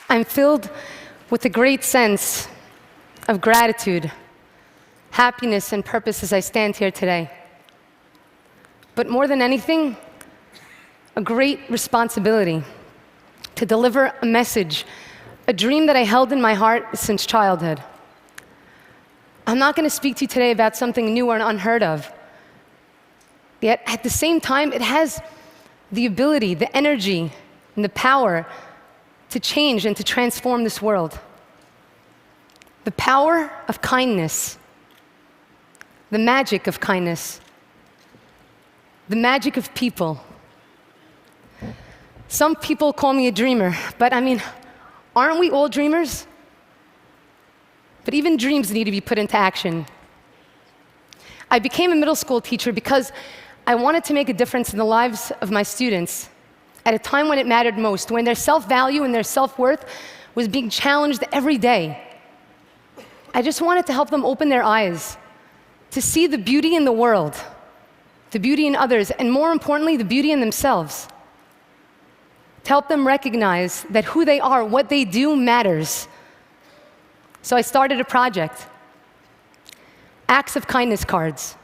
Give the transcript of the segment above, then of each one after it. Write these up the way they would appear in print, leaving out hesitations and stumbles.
I'm filled with a great sense of gratitude, happiness, and purpose as I stand here today. But more than anything, a great responsibility to deliver a message, a dream that I held in my heart since childhood. I'm not going to speak to you today about something new or unheard of. Yet, at the same time, it has the ability, the energy, and the power to change and to transform this world. The power of kindness, the magic of kindness, the magic of people. Some people call me a dreamer, but I mean, aren't we all dreamers? But even dreams need to be put into action. I became a middle school teacher because I wanted to make a difference in the lives of my students at a time when it mattered most, when their self-value and their self-worth was being challenged every day. I just wanted to help them open their eyes to see the beauty in the world, the beauty in others, and more importantly, the beauty in themselves. To help them recognize that who they are, what they do matters. So I started a project, Acts of Kindness cards.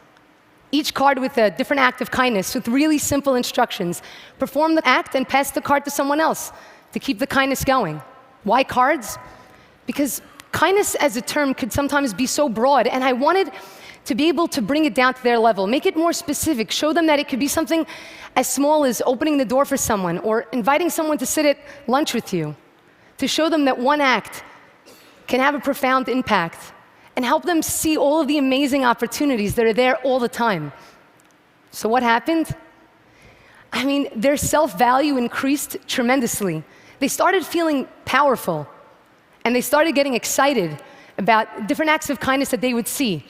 Each card with a different act of kindness with really simple instructions. Perform the act and pass the card to someone else to keep the kindness going. Why cards? Because kindness as a term could sometimes be so broad, and I wanted to be able to bring it down to their level, make it more specific, show them that it could be something as small as opening the door for someone or inviting someone to sit at lunch with you, to show them that one act can have a profound impact and help them see all of the amazing opportunities that are there all the time. So what happened? I mean, their self-value increased tremendously. They started feeling powerful, and they started getting excited about different acts of kindness that they would see.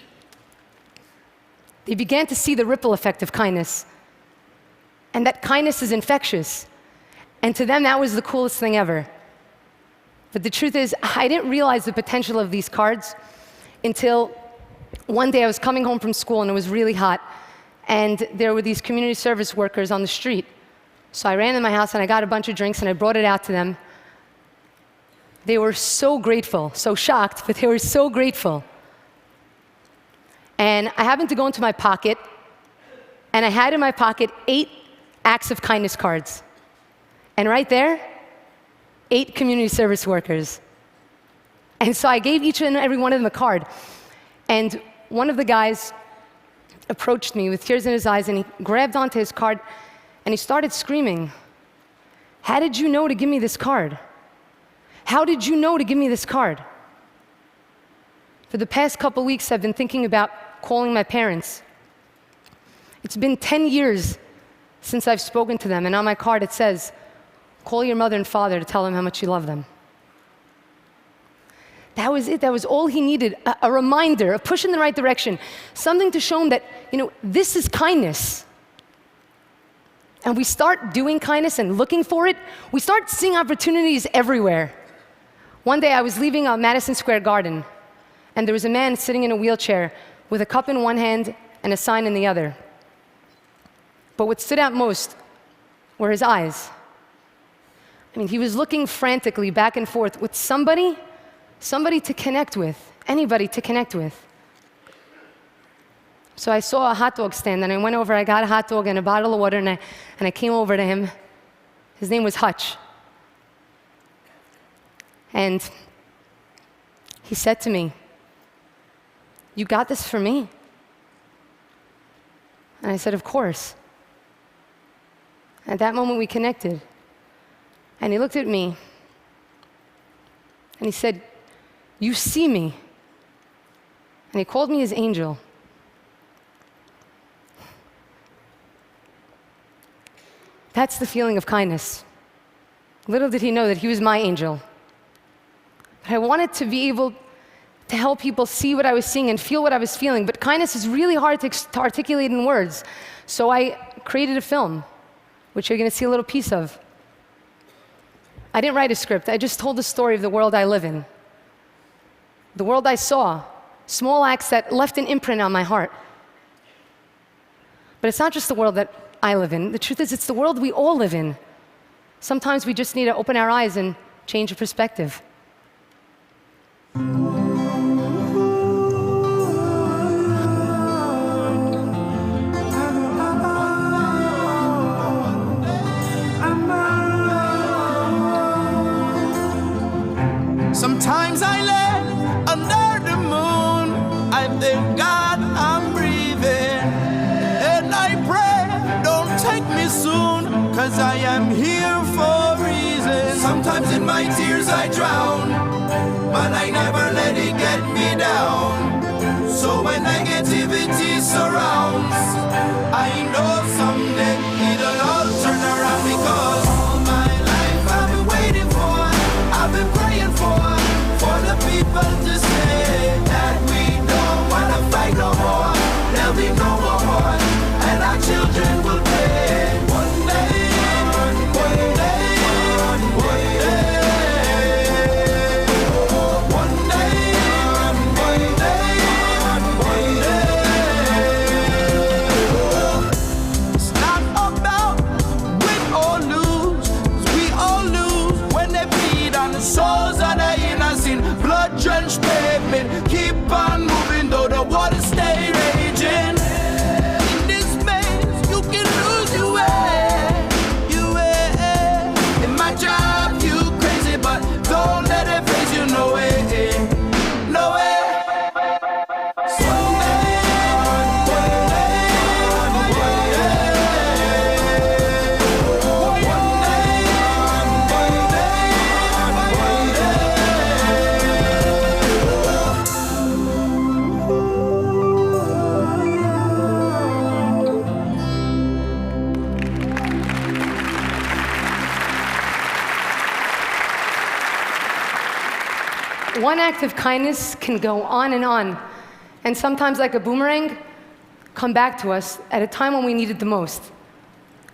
They began to see the ripple effect of kindness, and that kindness is infectious. And to them, that was the coolest thing ever. But the truth is, I didn't realize the potential of these cards until one day I was coming home from school and it was really hot, and there were these community service workers on the street. So I ran in my house and I got a bunch of drinks and I brought it out to them. They were so grateful, so shocked, but they were so grateful. And I happened to go into my pocket, and I had in my pocket 8 Acts of Kindness cards. And right there, 8 community service workers. And so I gave each and every one of them a card. And one of the guys approached me with tears in his eyes, and he grabbed onto his card, and he started screaming, "How did you know to give me this card? How did you know to give me this card?" For the past couple weeks, I've been thinking about calling my parents. It's been 10 years since I've spoken to them, and on my card it says, "Call your mother and father to tell them how much you love them." That was it. That was all he needed. A reminder, a push in the right direction, something to show him that, this is kindness. And we start doing kindness and looking for it, we start seeing opportunities everywhere. One day I was leaving Madison Square Garden, and there was a man sitting in a wheelchair with a cup in one hand and a sign in the other. But what stood out most were his eyes. I mean, he was looking frantically back and forth with somebody to connect with, anybody to connect with. So I saw a hot dog stand, and I went over, I got a hot dog and a bottle of water, and I came over to him. His name was Hutch. And he said to me, "You got this for me?" And I said, "Of course." At that moment, we connected. And he looked at me, and he said, "You see me." And he called me his angel. That's the feeling of kindness. Little did he know that he was my angel. But I wanted to be able to help people see what I was seeing and feel what I was feeling. But kindness is really hard to articulate in words. So I created a film, which you're going to see a little piece of. I didn't write a script. I just told the story of the world I live in. The world I saw, small acts that left an imprint on my heart. But it's not just the world that I live in. The truth is, it's the world we all live in. Sometimes we just need to open our eyes and change your perspective. Sometimes I lay under the moon, I thank God I'm breathing, and I pray, don't take me soon, 'cause I am here for a reason. Sometimes in my tears I drown, but I never let it get me down. So when negativity surrounds, I know someday it'll all turn around, because all my life I've been waiting for, I've been praying for the people to say that we don't wanna fight no more. There'll be no more war, and our children will pay. One day, one day, one day, one day, one day, one day. It's not about win or lose, 'cause we all lose when they bleed on the souls of the innocent. Blood-drenched pavement, keep on moving though the waters stay raging. In this maze, you can lose your way, your way. It might drive you crazy, but don't let it phase you, no way, no way. One day, one day, one day, one One act of kindness can go on, and sometimes, like a boomerang, come back to us at a time when we need it the most.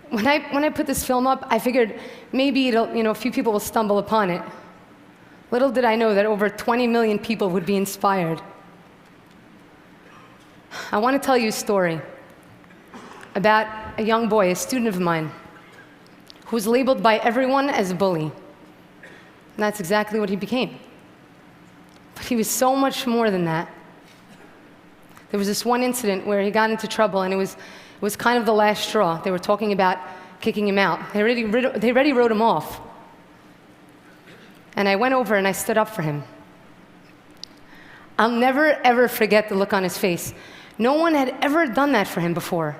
When I put this film up, I figured maybe a few people will stumble upon it. Little did I know that over 20 million people would be inspired. I want to tell you a story about a young boy, a student of mine, who was labeled by everyone as a bully. And that's exactly what he became. But he was so much more than that. There was this one incident where he got into trouble, and it was kind of the last straw. They were talking about kicking him out. They already wrote him off. And I went over and I stood up for him. I'll never, ever forget the look on his face. No one had ever done that for him before.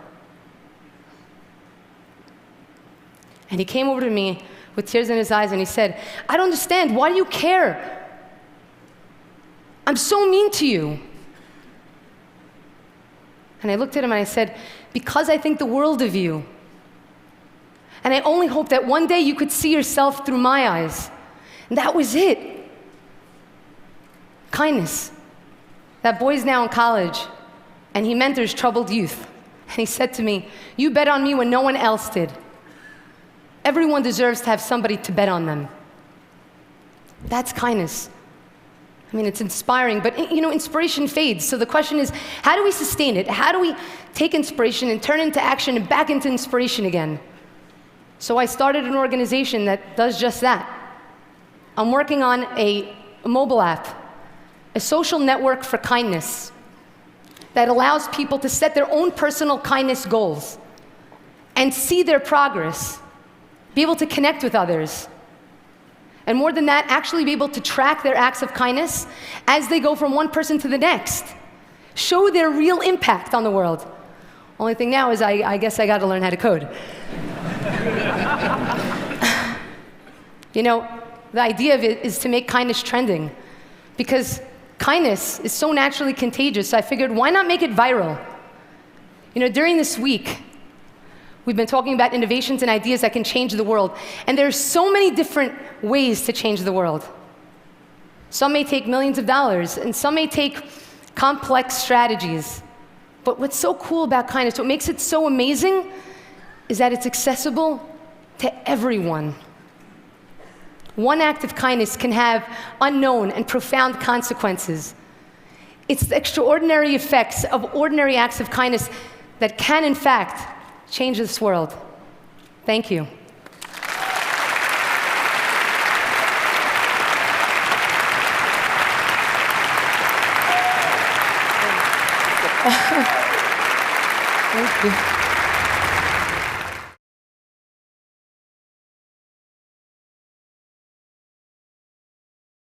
And he came over to me with tears in his eyes, and he said, "I don't understand. Why do you care? I'm so mean to you." And I looked at him and I said, "Because I think the world of you. And I only hope that one day you could see yourself through my eyes." And that was it. Kindness. That boy's now in college, and he mentors troubled youth. And he said to me, "You bet on me when no one else did. Everyone deserves to have somebody to bet on them." That's kindness. I mean, it's inspiring, but inspiration fades. So the question is, how do we sustain it? How do we take inspiration and turn it into action and back into inspiration again? So I started an organization that does just that. I'm working on a mobile app, a social network for kindness that allows people to set their own personal kindness goals and see their progress, be able to connect with others, and more than that, actually be able to track their acts of kindness as they go from one person to the next, show their real impact on the world. Only thing now is I guess I got to learn how to code. The idea of it is to make kindness trending, because kindness is so naturally contagious. So I figured, why not make it viral? During this week, we've been talking about innovations and ideas that can change the world. And there's so many different ways to change the world. Some may take millions of dollars, and some may take complex strategies. But what's so cool about kindness, what makes it so amazing, is that it's accessible to everyone. One act of kindness can have unknown and profound consequences. It's the extraordinary effects of ordinary acts of kindness that can, in fact, change this world. Thank you. Thank you.